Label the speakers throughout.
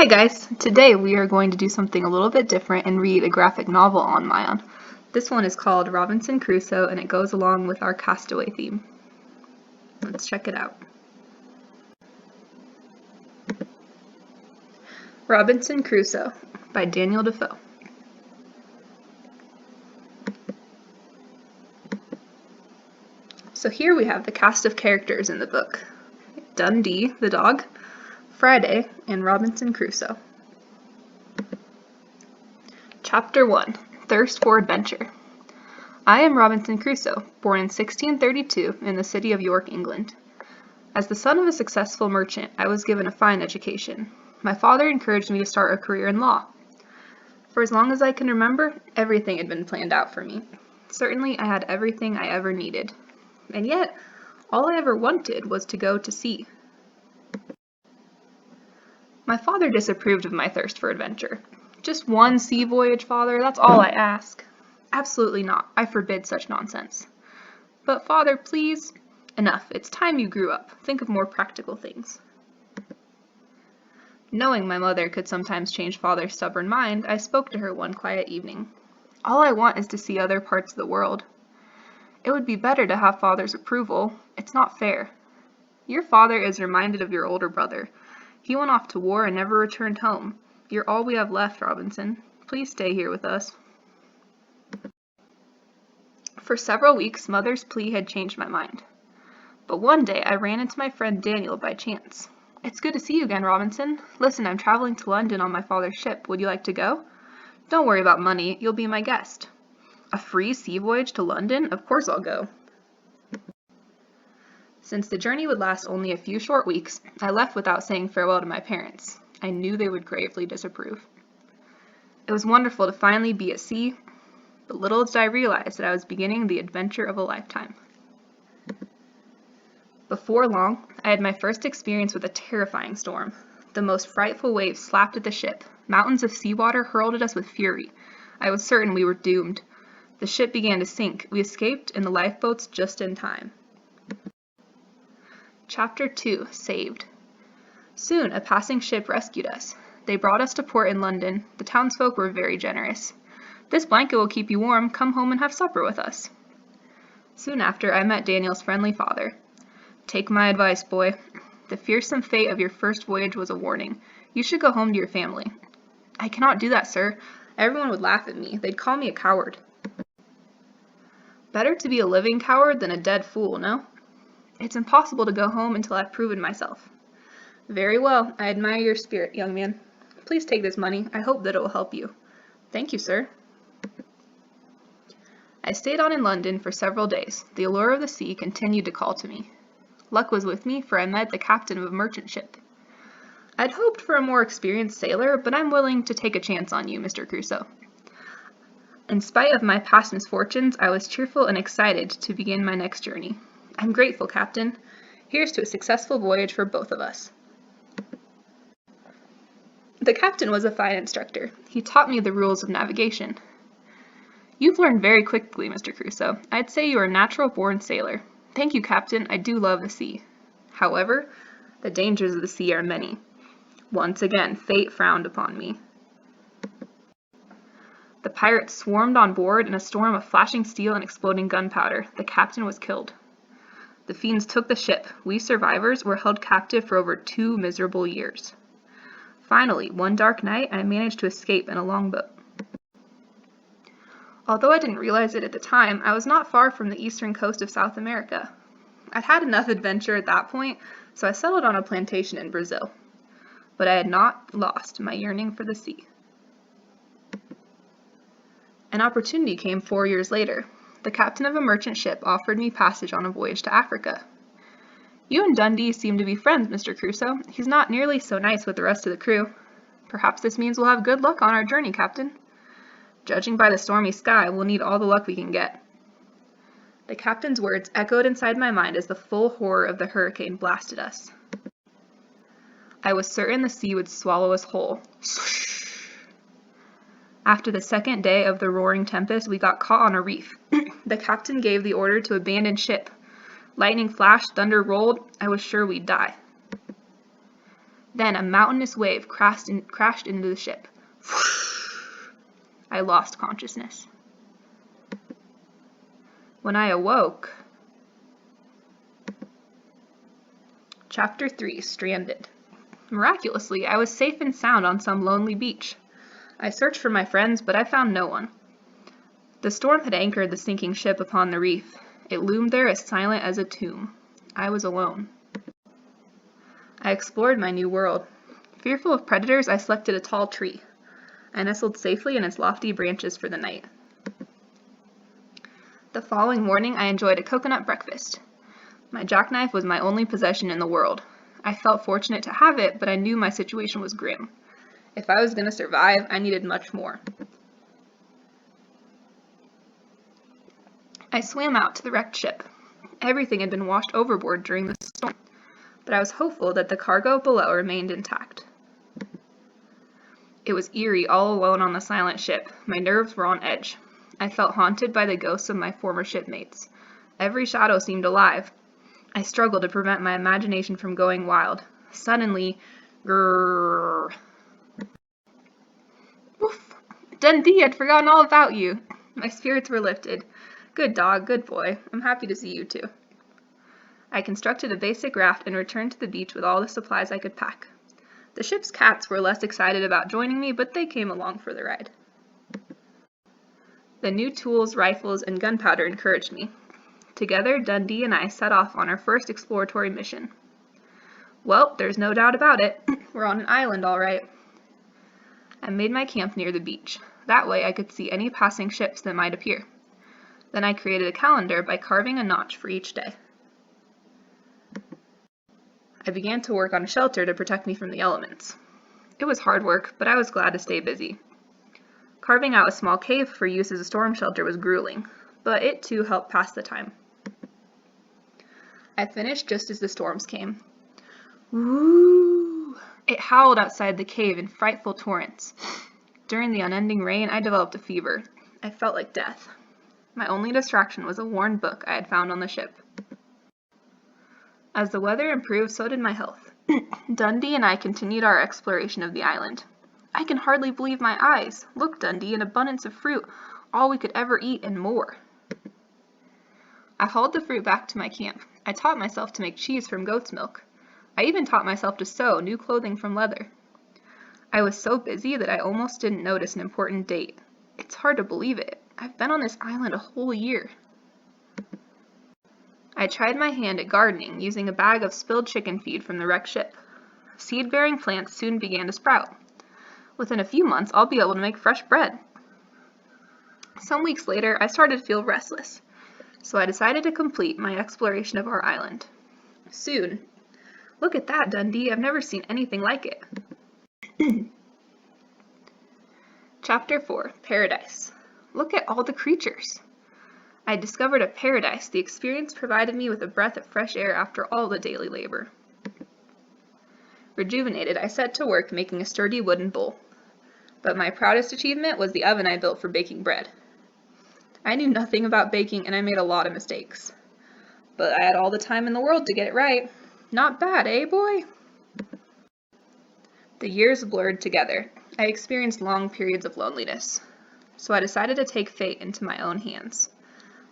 Speaker 1: Hi guys! Today we are going to do something a little bit different and read a graphic novel on my own. This one is called Robinson Crusoe and it goes along with our castaway theme. Let's check it out. Robinson Crusoe by Daniel Defoe. So here we have the cast of characters in the book. Dundee, the dog, Friday, and Robinson Crusoe. Chapter 1. Thirst for Adventure. I am Robinson Crusoe, born in 1632 in the city of York, England. As the son of a successful merchant, I was given a fine education. My father encouraged me to start a career in law. For as long as I can remember, everything had been planned out for me. Certainly, I had everything I ever needed. And yet, all I ever wanted was to go to sea. My father disapproved of my thirst for adventure. Just one sea voyage, father, that's all I ask. Absolutely not. I forbid such nonsense. But father, please. Enough. It's time you grew up. Think of more practical things. Knowing my mother could sometimes change father's stubborn mind, I spoke to her one quiet evening. All I want is to see other parts of the world. It would be better to have father's approval. It's not fair. Your father is reminded of your older brother. He went off to war and never returned home. You're all we have left, Robinson. Please stay here with us. For several weeks, Mother's plea had changed my mind. But one day, I ran into my friend Daniel by chance. It's good to see you again, Robinson. Listen, I'm traveling to London on my father's ship. Would you like to go? Don't worry about money. You'll be my guest. A free sea voyage to London? Of course I'll go. Since the journey would last only a few short weeks, I left without saying farewell to my parents. I knew they would gravely disapprove. It was wonderful to finally be at sea, but little did I realize that I was beginning the adventure of a lifetime. Before long, I had my first experience with a terrifying storm. The most frightful waves slapped at the ship. Mountains of seawater hurled at us with fury. I was certain we were doomed. The ship began to sink. We escaped in the lifeboats just in time. Chapter 2. Saved. Soon, a passing ship rescued us. They brought us to port in London. The townsfolk were very generous. This blanket will keep you warm. Come home and have supper with us. Soon after, I met Daniel's friendly father. Take my advice, boy. The fearsome fate of your first voyage was a warning. You should go home to your family. I cannot do that, sir. Everyone would laugh at me. They'd call me a coward. Better to be a living coward than a dead fool, no? It's impossible to go home until I've proven myself. Very well. I admire your spirit, young man. Please take this money. I hope that it will help you. Thank you, sir. I stayed on in London for several days. The allure of the sea continued to call to me. Luck was with me, for I met the captain of a merchant ship. I'd hoped for a more experienced sailor, but I'm willing to take a chance on you, Mr. Crusoe. In spite of my past misfortunes, I was cheerful and excited to begin my next journey. I'm grateful, Captain. Here's to a successful voyage for both of us. The captain was a fine instructor. He taught me the rules of navigation. You've learned very quickly, Mr. Crusoe. I'd say you are a natural-born sailor. Thank you, Captain. I do love the sea. However, the dangers of the sea are many. Once again, fate frowned upon me. The pirates swarmed on board in a storm of flashing steel and exploding gunpowder. The captain was killed. The fiends took the ship. We survivors were held captive for over 2 miserable years. Finally, one dark night, I managed to escape in a longboat. Although I didn't realize it at the time, I was not far from the eastern coast of South America. I'd had enough adventure at that point, so I settled on a plantation in Brazil. But I had not lost my yearning for the sea. An opportunity came 4 years later. The captain of a merchant ship offered me passage on a voyage to Africa. You and Dundee seem to be friends, Mr. Crusoe. He's not nearly so nice with the rest of the crew. Perhaps this means we'll have good luck on our journey, Captain. Judging by the stormy sky, we'll need all the luck we can get. The captain's words echoed inside my mind as the full horror of the hurricane blasted us. I was certain the sea would swallow us whole. After the second day of the roaring tempest, we got caught on a reef. The captain gave the order to abandon ship. Lightning flashed, thunder rolled. I was sure we'd die. Then a mountainous wave crashed into the ship. I lost consciousness. When I awoke... Chapter 3, Stranded. Miraculously, I was safe and sound on some lonely beach. I searched for my friends, but I found no one. The storm had anchored the sinking ship upon the reef. It loomed there as silent as a tomb. I was alone. I explored my new world. Fearful of predators, I selected a tall tree. I nestled safely in its lofty branches for the night. The following morning, I enjoyed a coconut breakfast. My jackknife was my only possession in the world. I felt fortunate to have it, but I knew my situation was grim. If I was going to survive, I needed much more. I swam out to the wrecked ship. Everything had been washed overboard during the storm, but I was hopeful that the cargo below remained intact. It was eerie all alone on the silent ship. My nerves were on edge. I felt haunted by the ghosts of my former shipmates. Every shadow seemed alive. I struggled to prevent my imagination from going wild. Suddenly, grrrr. Woof! Dundee, I'd forgotten all about you. My spirits were lifted. Good dog, good boy. I'm happy to see you too. I constructed a basic raft and returned to the beach with all the supplies I could pack. The ship's cats were less excited about joining me, but they came along for the ride. The new tools, rifles, and gunpowder encouraged me. Together, Dundee and I set off on our first exploratory mission. Well, there's no doubt about it. We're on an island, all right. I made my camp near the beach. That way I could see any passing ships that might appear. Then I created a calendar by carving a notch for each day. I began to work on a shelter to protect me from the elements. It was hard work, but I was glad to stay busy. Carving out a small cave for use as a storm shelter was grueling, but it too helped pass the time. I finished just as the storms came. Woo! It howled outside the cave in frightful torrents. During the unending rain, I developed a fever. I felt like death. My only distraction was a worn book I had found on the ship. As the weather improved, so did my health. Dundee and I continued our exploration of the island. I can hardly believe my eyes. Look, Dundee, an abundance of fruit, all we could ever eat and more. I hauled the fruit back to my camp. I taught myself to make cheese from goat's milk. I even taught myself to sew new clothing from leather. I was so busy that I almost didn't notice an important date. It's hard to believe it. I've been on this island a whole year. I tried my hand at gardening using a bag of spilled chicken feed from the wrecked ship. Seed-bearing plants soon began to sprout. Within a few months, I'll be able to make fresh bread. Some weeks later, I started to feel restless, so I decided to complete my exploration of our island. Soon. Look at that, Dundee. I've never seen anything like it. Chapter 4, Paradise. Look at all the creatures. I discovered a paradise. The experience provided me with a breath of fresh air after all the daily labor. Rejuvenated, I set to work making a sturdy wooden bowl. But my proudest achievement was the oven I built for baking bread. I knew nothing about baking and I made a lot of mistakes. But I had all the time in the world to get it right. Not bad, eh, boy? The years blurred together. I experienced long periods of loneliness. So I decided to take fate into my own hands.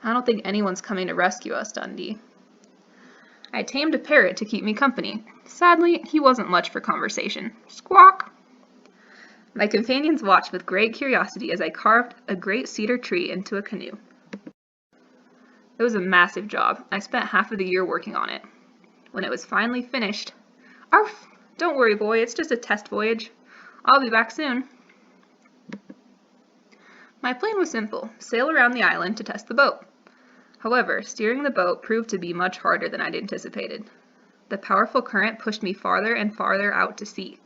Speaker 1: I don't think anyone's coming to rescue us, Dundee. I tamed a parrot to keep me company. Sadly, he wasn't much for conversation. Squawk! My companions watched with great curiosity as I carved a great cedar tree into a canoe. It was a massive job. I spent half of the year working on it. When it was finally finished, "Arf! Don't worry, boy, it's just a test voyage. I'll be back soon." My plan was simple: sail around the island to test the boat. However, steering the boat proved to be much harder than I'd anticipated. The powerful current pushed me farther and farther out to sea.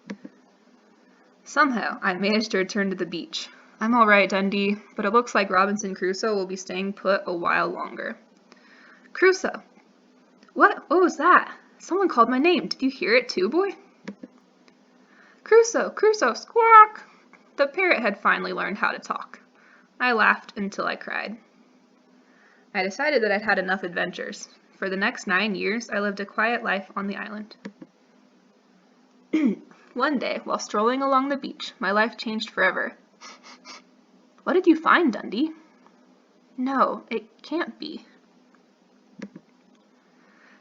Speaker 1: Somehow, I managed to return to the beach. I'm all right, Dundee, but it looks like Robinson Crusoe will be staying put a while longer. Crusoe! What was that? Someone called my name. Did you hear it too, boy? Crusoe! Crusoe! Squawk! The parrot had finally learned how to talk. I laughed until I cried. I decided that I'd had enough adventures. For the next 9 years, I lived a quiet life on the island. One day, while strolling along the beach, my life changed forever. What did you find, Dundee? No, it can't be.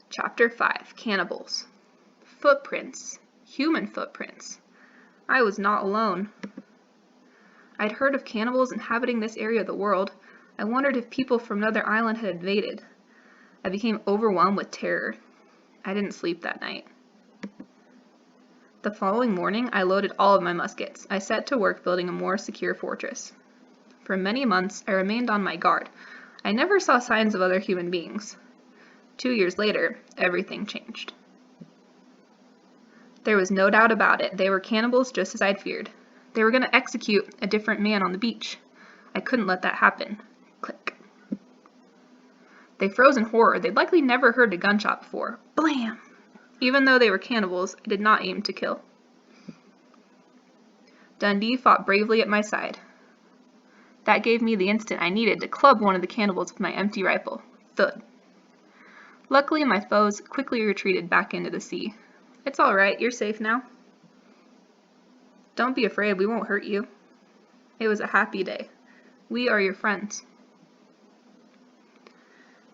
Speaker 1: Chapter 5, Cannibals. Footprints. Human footprints. I was not alone. I'd heard of cannibals inhabiting this area of the world. I wondered if people from another island had invaded. I became overwhelmed with terror. I didn't sleep that night. The following morning, I loaded all of my muskets. I set to work building a more secure fortress. For many months, I remained on my guard. I never saw signs of other human beings. 2 years later, everything changed. There was no doubt about it. They were cannibals just as I'd feared. They were going to execute a different man on the beach. I couldn't let that happen. Click. They froze in horror. They'd likely never heard a gunshot before. Blam! Even though they were cannibals, I did not aim to kill. Dundee fought bravely at my side. That gave me the instant I needed to club one of the cannibals with my empty rifle. Thud. Luckily, my foes quickly retreated back into the sea. It's all right. You're safe now. Don't be afraid. We won't hurt you. It was a happy day. We are your friends.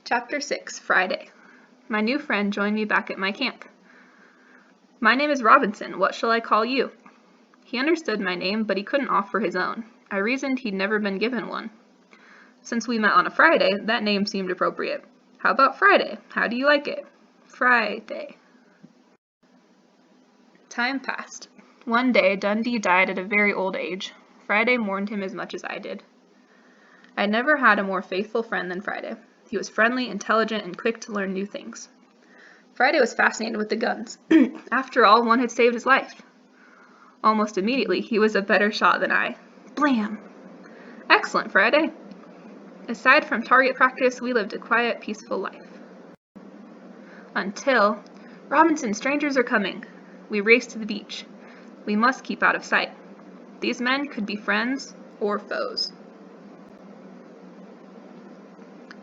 Speaker 1: Chapter 6, Friday. My new friend joined me back at my camp. My name is Robinson. What shall I call you? He understood my name, but he couldn't offer his own. I reasoned he'd never been given one. Since we met on a Friday, that name seemed appropriate. How about Friday? How do you like it? Friday. Time passed. One day, Dundee died at a very old age. Friday mourned him as much as I did. I never had a more faithful friend than Friday. He was friendly, intelligent, and quick to learn new things. Friday was fascinated with the guns. After all, one had saved his life. Almost immediately, he was a better shot than I. Blam! Excellent, Friday. Aside from target practice, we lived a quiet, peaceful life. Until... Robinson, strangers are coming. We raced to the beach. We must keep out of sight. These men could be friends or foes.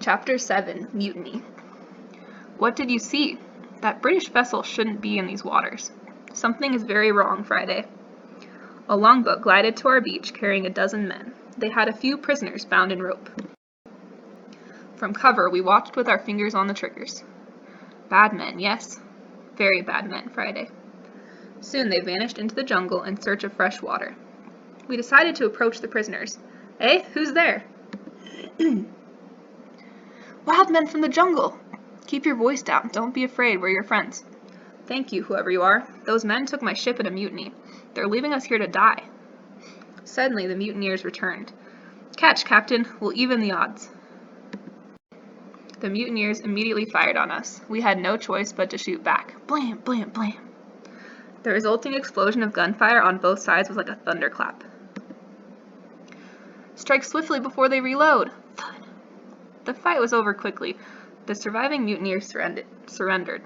Speaker 1: Chapter 7, Mutiny. What did you see? That British vessel shouldn't be in these waters. Something is very wrong, Friday. A longboat glided to our beach carrying 12 men. They had a few prisoners bound in rope. From cover, we watched with our fingers on the triggers. Bad men, yes. Very bad men, Friday. Soon they vanished into the jungle in search of fresh water. We decided to approach the prisoners. Eh? Who's there? Wild men from the jungle! Keep your voice down. Don't be afraid. We're your friends. Thank you, whoever you are. Those men took my ship in a mutiny. They're leaving us here to die. Suddenly, the mutineers returned. Catch, Captain. We'll even the odds. The mutineers immediately fired on us. We had no choice but to shoot back. Blam, blam, blam. The resulting explosion of gunfire on both sides was like a thunderclap. Strike swiftly before they reload. Thud. The fight was over quickly. The surviving mutineers surrendered.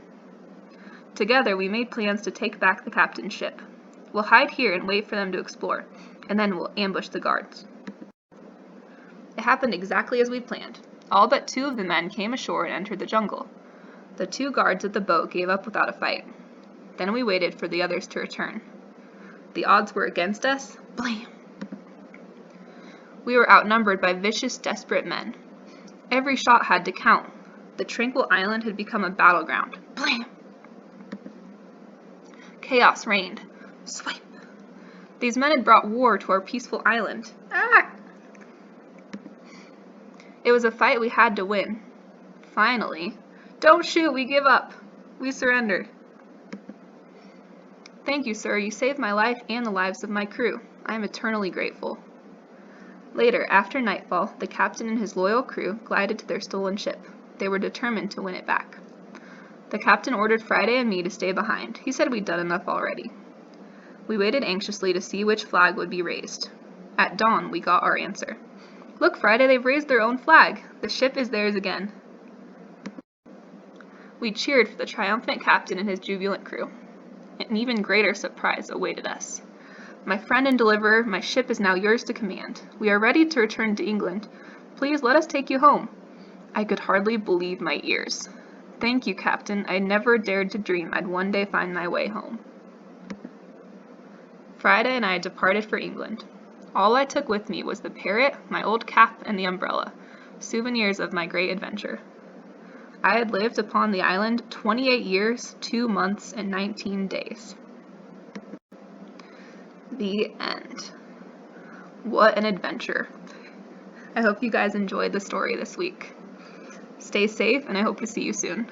Speaker 1: Together, we made plans to take back the captain's ship. We'll hide here and wait for them to explore, and then we'll ambush the guards. It happened exactly as we'd planned. All but 2 of the men came ashore and entered the jungle. The 2 guards at the boat gave up without a fight. Then we waited for the others to return. The odds were against us. Blam! We were outnumbered by vicious, desperate men. Every shot had to count. The tranquil island had become a battleground. Blam! Chaos reigned. Swipe! These men had brought war to our peaceful island. Ah! It was a fight we had to win. Finally. Don't shoot, we give up. We surrender. Thank you, sir. You saved my life and the lives of my crew. I am eternally grateful. Later, after nightfall, the captain and his loyal crew glided to their stolen ship. They were determined to win it back. The captain ordered Friday and me to stay behind. He said we'd done enough already. We waited anxiously to see which flag would be raised. At dawn, we got our answer. Look, Friday, they've raised their own flag. The ship is theirs again. We cheered for the triumphant captain and his jubilant crew. An even greater surprise awaited us. My friend and deliverer, my ship is now yours to command. We are ready to return to England. Please let us take you home. I could hardly believe my ears. Thank you, Captain. I never dared to dream I'd one day find my way home. Friday and I departed for England. All I took with me was the parrot, my old cap, and the umbrella, souvenirs of my great adventure. I had lived upon the island 28 years, 2 months, and 19 days. The end. What an adventure. I hope you guys enjoyed the story this week. Stay safe, and I hope to see you soon.